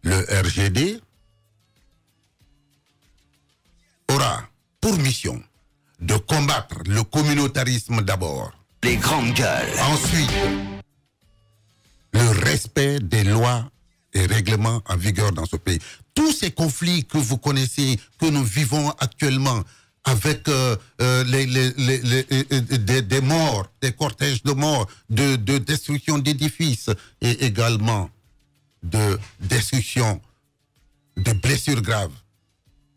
le RGD aura pour mission de combattre le communautarisme d'abord. Les grandes gueules. Ensuite, le respect des lois et règlements en vigueur dans ce pays. Tous ces conflits que vous connaissez, que nous vivons actuellement, avec des morts, des cortèges de morts, de destruction d'édifices et également de destruction de blessures graves.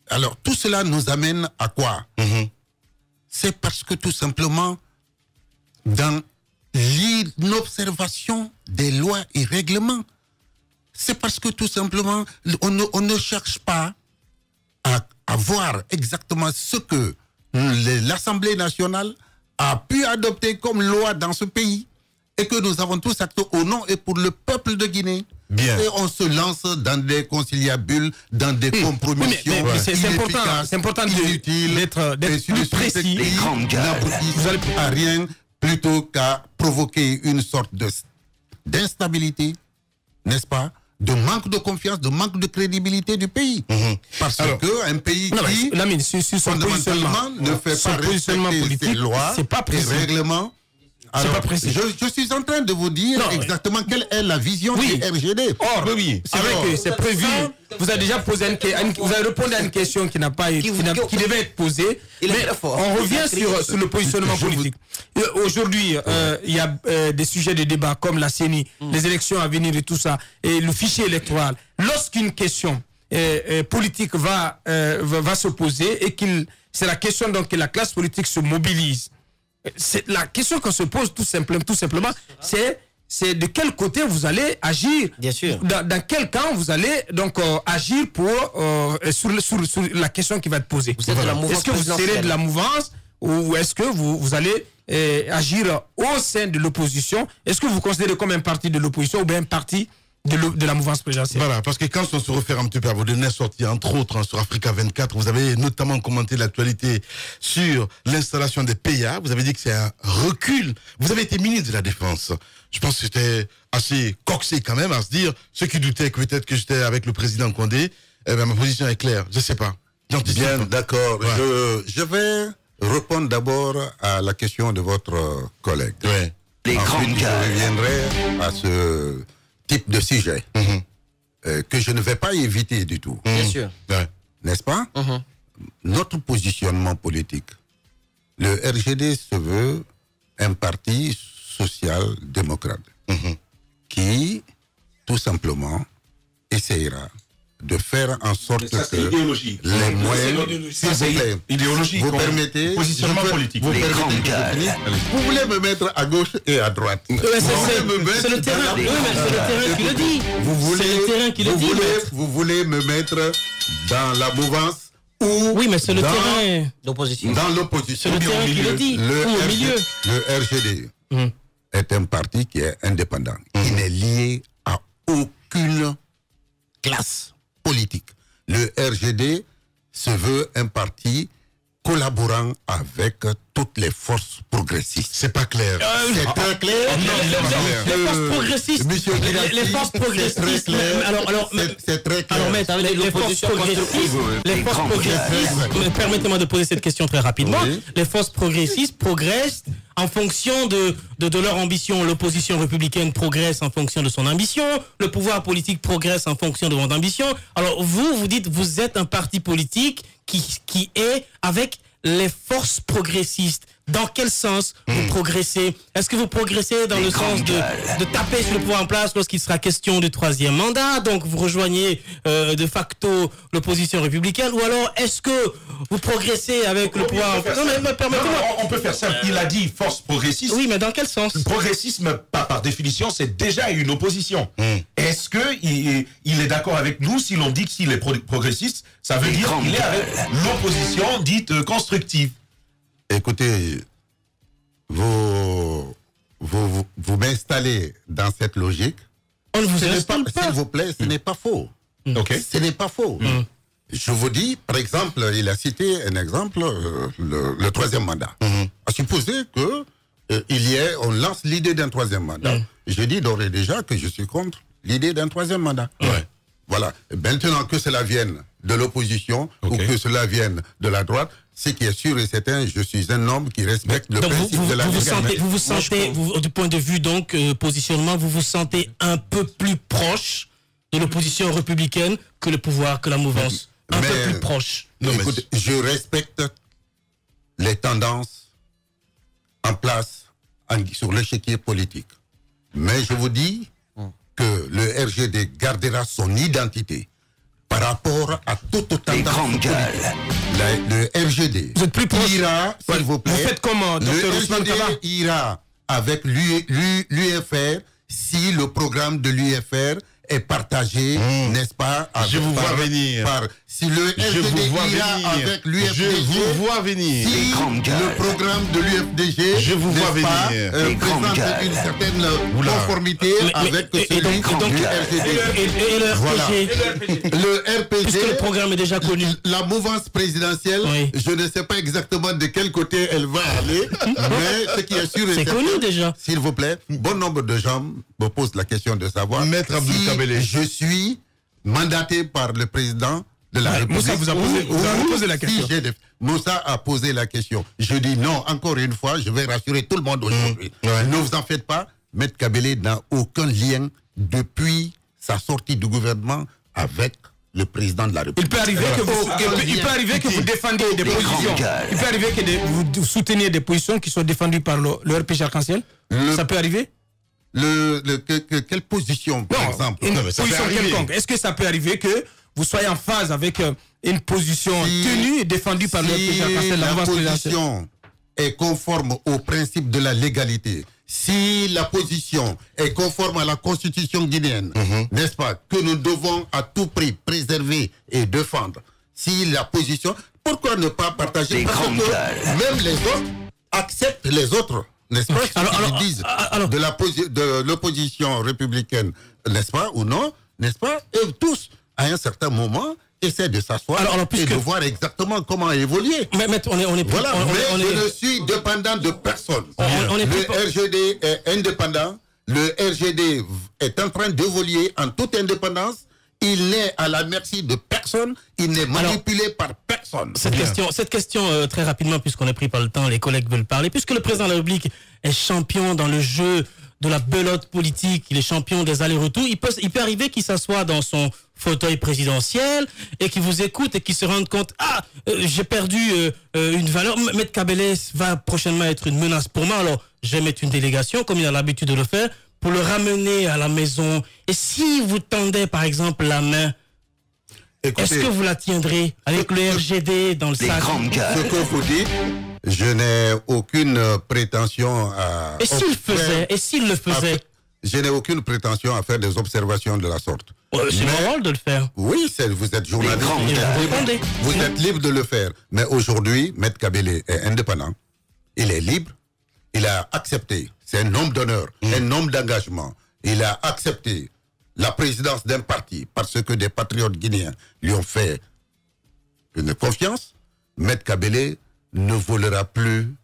Alors, tout cela nous amène à quoi? C'est parce que tout simplement, dans l'inobservation des lois et règlements, c'est parce que tout simplement, on ne cherche pas à voir exactement ce que l'Assemblée nationale a pu adopter comme loi dans ce pays et que nous avons tous acté au nom et pour le peuple de Guinée. Bien. Et on se lance dans des conciliabules, dans des compromissions c'est important d'être plus précis. Les grandes gueules. Vous allez à rien plutôt qu'à provoquer une sorte d'instabilité, n'est-ce pas? De manque de confiance, de manque de crédibilité du pays. Parce que un pays qui, fondamentalement, ne fait pas respecter ses lois et règlements. Alors, pas précis. Je suis en train de vous dire exactement quelle est la vision du RGD. Or, c'est vrai que c'est prévu. Vous avez déjà posé vous avez répondu à une question qui n'a pas qui devait être posée. Mais on revient sur le positionnement politique. Aujourd'hui, il y a des sujets de débat comme la CENI, les élections à venir et tout ça, et le fichier électoral. Lorsqu'une question politique va se poser et c'est la question donc que la classe politique se mobilise. C'est la question qu'on se pose tout simplement, c'est de quel côté vous allez agir. Bien sûr. Dans quel camp vous allez donc agir sur la question qui va être posée. Est-ce que vous serez de la mouvance ou est-ce que vous allez agir au sein de l'opposition? Est-ce que vous considérez comme un parti de l'opposition ou bien un parti de la mouvance présidentielle? Voilà, parce que quand on se réfère un petit peu à vos dernières sorties, entre autres sur Africa 24, vous avez notamment commenté l'actualité sur l'installation des PA. Vous avez dit que c'est un recul. Vous avez été ministre de la Défense. Je pense que c'était assez coxé quand même à se dire, ceux qui doutaient que peut-être que j'étais avec le président Condé, ma position est claire. Je sais pas. Bien, d'accord. Ouais. Je vais répondre d'abord à la question de votre collègue. Ouais. Ensuite, je reviendrai à ce type de sujet que je ne vais pas éviter du tout. Bien sûr. N'est-ce pas? Notre positionnement politique. Le RGD se veut un parti social-démocrate qui, tout simplement, essayera de faire en sorte que les moyens... S'il vous plaît, idéologie, vous permettez... Positionnement politique. Vous voulez me mettre à gauche et à droite. C'est le terrain. C'est le terrain qui le dit. C'est le terrain qui le dit. Vous voulez me mettre dans la mouvance ou oui, mais c'est le terrain d'opposition. Dans l'opposition. C'est le terrain qui le dit. Le RGD est un parti qui est indépendant. Il n'est lié à aucune classe politique. Le RGD se veut un parti collaborant avec toutes les forces progressistes. C'est pas clair. C'est très clair. Les forces progressistes. Les forces progressistes. C'est très clair. Alors, les forces progressistes. Permettez-moi de poser cette question très rapidement. Oui. Les forces progressistes progressent en fonction de leur ambition. L'opposition républicaine progresse en fonction de son ambition. Le pouvoir politique progresse en fonction de votre ambition. Alors, vous dites, vous êtes un parti politique qui est avec les forces progressistes. Dans quel sens vous progressez? Est-ce que vous progressez dans le sens de taper sur le pouvoir en place lorsqu'il sera question du 3e mandat? Donc vous rejoignez de facto l'opposition républicaine? Ou alors est-ce que vous progressez avec le pouvoir en place? Non, mais permettez-moi. On peut faire simple. Il a dit force progressiste. Oui, mais dans quel sens? Le progressisme, par définition, c'est déjà une opposition. Est-ce qu'il est d'accord avec nous si l'on dit qu'il est progressiste? Ça veut dire qu'il est avec l'opposition dite constructive. Écoutez, vous m'installez dans cette logique. On ne vous installe pas. S'il vous plaît, ce n'est pas faux. Ce n'est pas faux. Je vous dis, par exemple, il a cité un exemple, le 3e mandat. À supposer que on lance l'idée d'un 3e mandat. Je dis d'ores et déjà que je suis contre l'idée d'un 3e mandat. Voilà. Voilà. Maintenant que cela vienne de l'opposition ou que cela vienne de la droite, ce qui est sûr et certain, je suis un homme qui respecte le principe de la légalité. Vous vous sentez, du point de vue donc positionnement, vous vous sentez un peu plus proche de l'opposition républicaine que le pouvoir, que la mouvance, un peu plus proche. Non, écoute, je respecte les tendances en place sur l'échiquier politique. Mais je vous dis que le RGD gardera son identité par rapport à toute tendance politique. Le RGD ira, s'il vous plaît, vous faites comment, le RGD ira avec l'UFR si le programme de l'UFR est partagé, n'est-ce pas? Je vous vois venir. Si le RGD ira avec l'UFDG, je vous vois venir. Si le programme de l'UFDG, je vous vois venir. Présente une certaine conformité avec celui du RGD. Et le RPG, le RPG, puisque le programme est déjà connu. La mouvance présidentielle, je ne sais pas exactement de quel côté elle va aller, mais ce qui est sûr et certain, connu déjà. S'il vous plaît, bon nombre de gens me posent la question de savoir si je suis mandaté par le président de la République. Moussa vous a posé la question. Moussa a posé la question. Je dis non, encore une fois, je vais rassurer tout le monde aujourd'hui. Ne vous en faites pas, Maître Kabele n'a aucun lien depuis sa sortie du gouvernement avec le président de la République. Il peut arriver que vous défendiez des positions. Il peut arriver que vous souteniez des positions qui sont défendues par le RPG Arc-en-Ciel. Ça peut arriver? Quelle position, par exemple? Une position quelconque. Est-ce que ça peut arriver que vous soyez en phase avec une position tenue et défendue par le RPG Arc-en-Ciel? La position est conforme au principe de la légalité, si la position est conforme à la constitution guinéenne, n'est-ce pas, que nous devons à tout prix préserver et défendre, si la position, pourquoi ne pas partager? Parce que même les autres acceptent les autres. N'est-ce pas, ce qu'ils disent de l'opposition républicaine, n'est-ce pas, ou non, n'est-ce pas, et tous, à un certain moment, essaient de s'asseoir et de voir exactement comment évoluer. Mais je ne suis dépendant de personne. Le RGD est indépendant, le RGD est en train d'évoluer en toute indépendance. Il n'est à la merci de personne, il n'est manipulé par personne. Cette question très rapidement, puisqu'on est pris par le temps, les collègues veulent parler. Puisque le président de la République est champion dans le jeu de la belote politique, il est champion des allers-retours, il peut arriver qu'il s'assoie dans son fauteuil présidentiel et qu'il vous écoute et qu'il se rende compte, j'ai perdu une valeur, Maître Kabele va prochainement être une menace pour moi, alors je vais mettre une délégation, comme il a l'habitude de le faire, pour le ramener à la maison. Et si vous tendez, par exemple, la main, est-ce que vous la tiendrez avec le RGD dans le sac? Ce que vous dites, je n'ai aucune prétention à... Et s'il le faisait Je n'ai aucune prétention à faire des observations de la sorte. C'est mon rôle de le faire. Oui, vous êtes journaliste. Vous êtes libre de le faire. Mais aujourd'hui, Maître Kabele est indépendant. Il est libre. Il a accepté. C'est un homme d'honneur, un homme d'engagement. Il a accepté la présidence d'un parti parce que des patriotes guinéens lui ont fait une confiance. Maître Kabele ne volera plus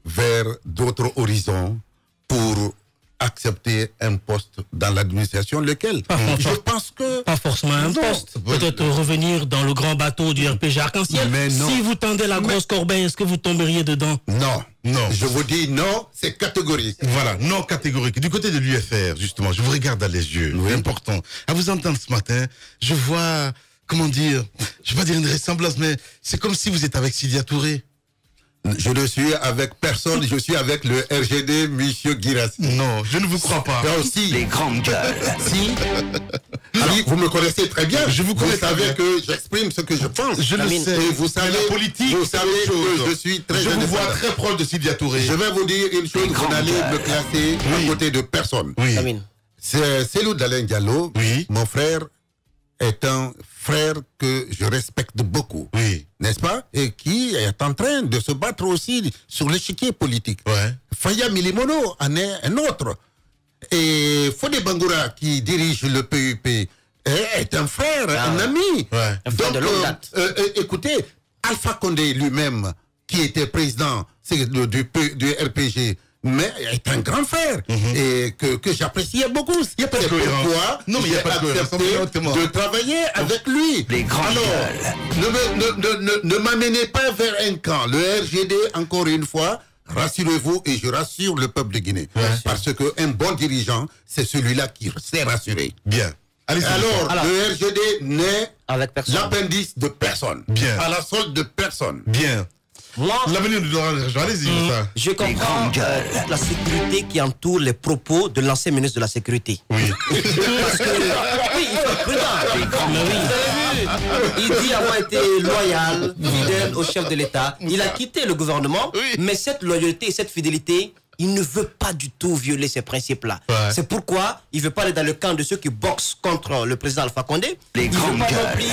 vers d'autres horizons pour accepter un poste dans l'administration, lequel je pense que... Pas forcément un poste. Peut-être revenir dans le grand bateau du RPG Arc-en-Ciel. Si vous tendez la grosse corbeille, est-ce que vous tomberiez dedans? Non. Je vous dis non, c'est catégorique. Voilà, non catégorique. Du côté de l'UFR, justement, je vous regarde dans les yeux. C'est important. À vous entendre ce matin, je vois, comment dire, je vais pas dire une ressemblance, mais c'est comme si vous êtes avec Sidya Touré. Je ne suis avec personne, je suis avec le RGD, monsieur Guirassy. Non, je ne vous crois pas. Si. Les grandes gueules. Si. Alors, vous me connaissez très bien. Je vous connais. Vous savez que j'exprime ce que je pense. Je le sais. Et vous savez, la politique, vous savez que je suis très Je vous vois très proche de Sidya Touré. Je vais vous dire une chose, vous n'allez me classer à côté de personne. Oui. C'est Cellou Dalein Diallo, mon frère, est un frère que je respecte beaucoup, n'est-ce pas? Et qui est en train de se battre aussi sur l'échiquier politique. Faya Milimono en est un autre. Et Fodé Bangoura, qui dirige le PUP, est un frère, un ami. Donc, écoutez, Alpha Condé lui-même, qui était président du RPG, mais est un grand frère et que j'appréciais beaucoup. Il n'y a pas de cohérence. Pourquoi non, mais il n'y a pas de cohérence. De travailler avec lui. Alors, ne m'amenez pas vers un camp. Le RGD, encore une fois, rassurez-vous et je rassure le peuple de Guinée. Parce qu'un bon dirigeant, c'est celui-là qui sait rassurer. Bien. Alors, le RGD n'est l'appendice de personne. Bien. À la solde de personne. Bien. Moi, l'avenir de allez-y, ça. Je comprends toute la sécurité qui entoure les propos de l'ancien ministre de la Sécurité. Oui. Parce que, oui, il faut être prudent. Il dit avoir été loyal, fidèle au chef de l'État. Il a quitté le gouvernement, mais cette loyauté et cette fidélité, il ne veut pas du tout violer ces principes-là. C'est pourquoi il ne veut pas aller dans le camp de ceux qui boxent contre le président Alpha Condé. Il ne veut pas non plus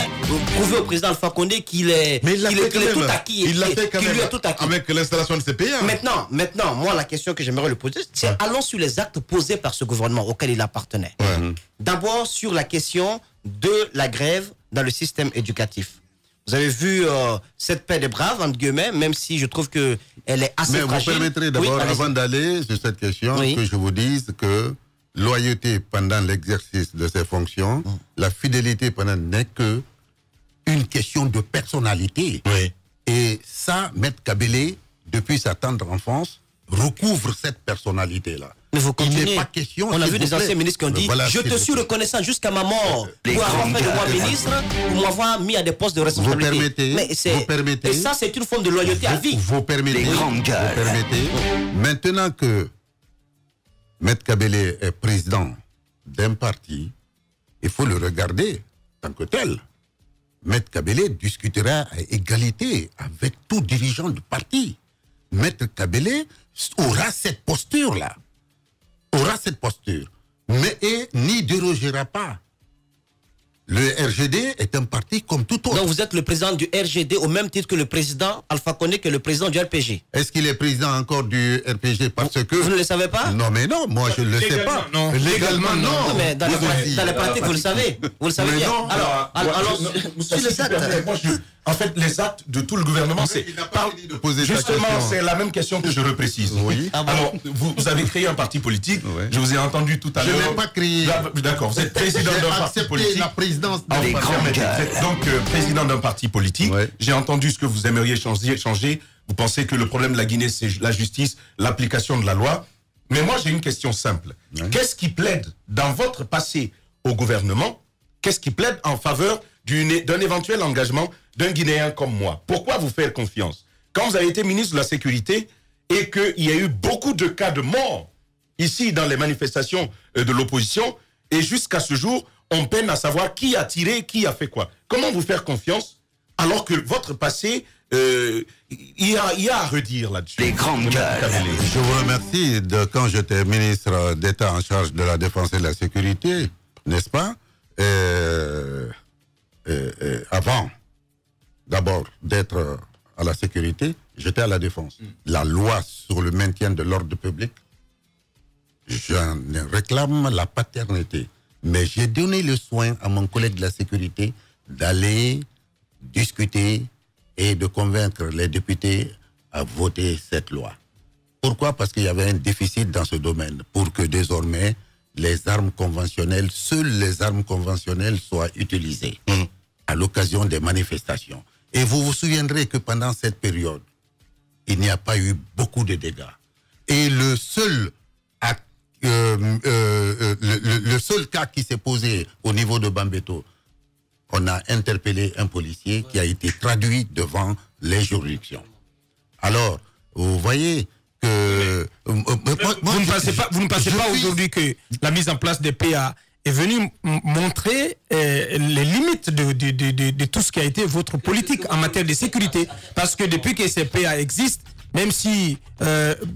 prouver au président Alpha Condé qu'il est, tout acquis. Il l'a fait quand même tout acquis. avec l'installation de ces pays. Maintenant, moi, la question que j'aimerais lui poser, c'est allons sur les actes posés par ce gouvernement auquel il appartenait. D'abord, sur la question de la grève dans le système éducatif. Vous avez vu cette paix des braves, entre guillemets, même si je trouve qu'elle est assez fragile. Vous permettrez d'abord, avant d'aller sur cette question, que je vous dise que loyauté pendant l'exercice de ses fonctions, la fidélité pendant n'est que une question de personnalité. Et ça, Maître Kabele, depuis sa tendre enfance, recouvre cette personnalité-là. Mais vous continuez. Pas question, on a vu des anciens ministres qui ont dit je te suis reconnaissant jusqu'à ma mort pour avoir fait de moi ministre, pour m'avoir mis à des postes de responsabilité. Vous permettez. Et ça, c'est une forme de loyauté à vie. Vous permettez. Maintenant que Maître Kabele est président d'un parti, il faut le regarder tant que tel. Maître Kabele discutera à égalité avec tout dirigeant du parti. Maître Kabele aura cette posture-là. Mais n'y dérogera pas. Le RGD est un parti comme tout autre. Donc vous êtes le président du RGD au même titre que le président Alpha Condé, que le président du RPG. Est-ce qu'il est président encore du RPG parce que... Vous ne le savez pas? Non, mais non, moi je ne le sais pas. Non. Légalement, non. Non, mais dans les pratiques, vous le savez. Vous le savez bien. Non, alors en fait, les actes de tout le gouvernement, c'est... Justement, c'est la même question que je reprécise. Oui. Alors, vous avez créé un parti politique. Je vous ai entendu tout à l'heure. Je n'ai pas créé. D'accord, vous êtes président d'un parti politique. La présidence vous êtes donc président d'un parti politique. J'ai entendu ce que vous aimeriez changer. Vous pensez que le problème de la Guinée, c'est la justice, l'application de la loi. Mais moi, j'ai une question simple. Qu'est-ce qui plaide dans votre passé au gouvernement? Qu'est-ce qui plaide en faveur d'un éventuel engagement d'un Guinéen comme moi? Pourquoi vous faire confiance? Quand vous avez été ministre de la Sécurité et qu'il y a eu beaucoup de cas de mort ici dans les manifestations de l'opposition, et jusqu'à ce jour, on peine à savoir qui a tiré, qui a fait quoi. Comment vous faire confiance alors que votre passé, il y a à redire là-dessus? Je vous remercie de quand j'étais ministre d'État en charge de la défense et de la sécurité, n'est-ce pas? Avant d'abord d'être à la sécurité, j'étais à la défense. La loi sur le maintien de l'ordre public, j'en réclame la paternité. Mais j'ai donné le soin à mon collègue de la sécurité d'aller discuter et de convaincre les députés à voter cette loi. Pourquoi? Parce qu'il y avait un déficit dans ce domaine pour que désormais les armes conventionnelles, seules les armes conventionnelles soient utilisées à l'occasion des manifestations. Et vous vous souviendrez que pendant cette période, il n'y a pas eu beaucoup de dégâts. Et le seul cas qui s'est posé au niveau de Bambeto, on a interpellé un policier qui a été traduit devant les juridictions. Alors, vous voyez que... vous ne pensez pas aujourd'hui que la mise en place des PA est venue montrer les limites de tout ce qui a été votre politique en matière de sécurité. Parce que depuis que ces PA existent, même si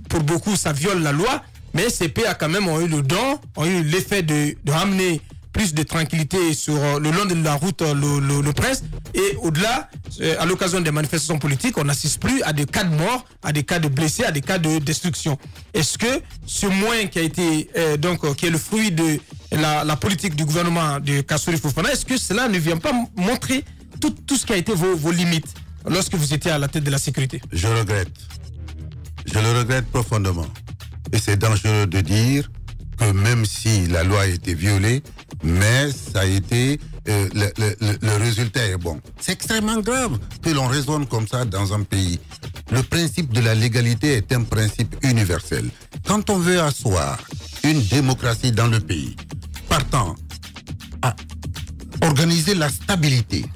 pour beaucoup ça viole la loi, mais ces PA quand même ont eu le don, ont eu l'effet de ramener plus de tranquillité sur le long de la route le Prince, et au-delà, à l'occasion des manifestations politiques, on n'assiste plus à des cas de mort, à des cas de blessés, à des cas de destruction. Est-ce que ce moyen qui a été qui est le fruit de la politique du gouvernement de Kassory Fofana, est-ce que cela ne vient pas montrer tout ce qui a été vos limites lorsque vous étiez à la tête de la sécurité? Je regrette. Je le regrette profondément. Et c'est dangereux de dire que même si la loi a été violée, mais ça a été, le résultat est bon. C'est extrêmement grave que l'on raisonne comme ça dans un pays. Le principe de la légalité est un principe universel. Quand on veut asseoir une démocratie dans le pays, partant à organiser la stabilité,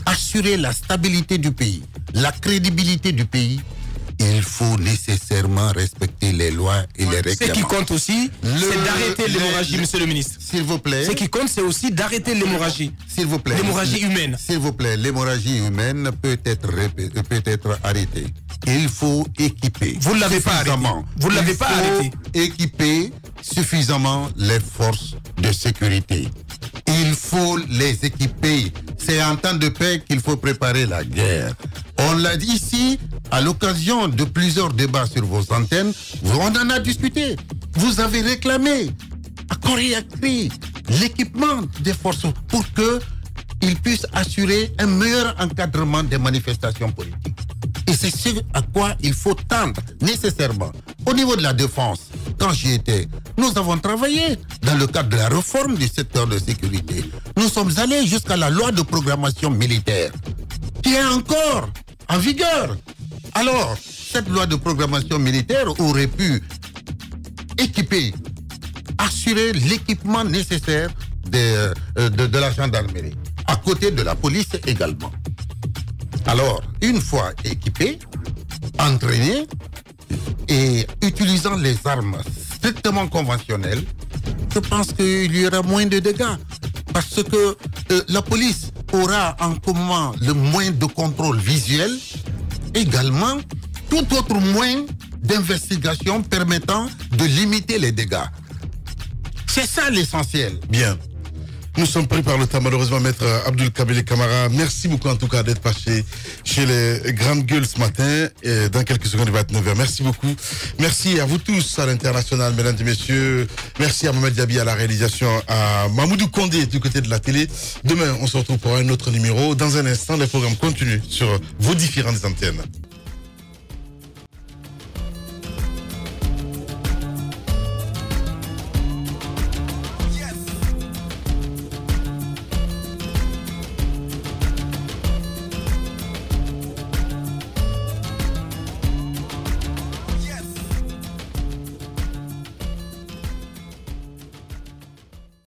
assurer la stabilité du pays, la crédibilité du pays, il faut nécessairement respecter les lois et les règlements. Ce qui compte aussi, c'est d'arrêter l'hémorragie, monsieur le ministre. S'il vous plaît. Ce qui compte, c'est aussi d'arrêter l'hémorragie. S'il vous plaît. L'hémorragie humaine. S'il vous plaît, l'hémorragie humaine peut être arrêtée. Il faut équiper. Vous ne l'avez pas arrêté. Vous ne l'avez pas arrêté. Équiper suffisamment les forces de sécurité. Il faut les équiper. C'est en temps de paix qu'il faut préparer la guerre. On l'a dit ici, à l'occasion de plusieurs débats sur vos antennes, on en a discuté. Vous avez réclamé, à corps et à cri, l'équipement des forces pour qu'ils puissent assurer un meilleur encadrement des manifestations politiques. Et c'est ce à quoi il faut tendre nécessairement. Au niveau de la défense, quand j'y étais, nous avons travaillé dans le cadre de la réforme du secteur de sécurité. Nous sommes allés jusqu'à la loi de programmation militaire, qui est encore en vigueur. Alors, cette loi de programmation militaire aurait pu équiper, assurer l'équipement nécessaire de la gendarmerie, à côté de la police également. Alors, une fois équipés, entraînés et utilisant les armes strictement conventionnelles, je pense qu'il y aura moins de dégâts. Parce que la police aura en commun le moyen de contrôle visuel, également tout autre moyen d'investigation permettant de limiter les dégâts. C'est ça l'essentiel. Bien. Nous sommes pris par le temps, malheureusement, maître Abdoul Kabele Camara. Merci beaucoup, en tout cas, d'être passé chez les Grandes Gueules ce matin. Et dans quelques secondes, il va être 9h. Merci beaucoup. Merci à vous tous à l'international, mesdames et messieurs. Merci à Mohamed Diaby à la réalisation, à Mahmoudou Kondé du côté de la télé. Demain, on se retrouve pour un autre numéro. Dans un instant, les programmes continuent sur vos différentes antennes.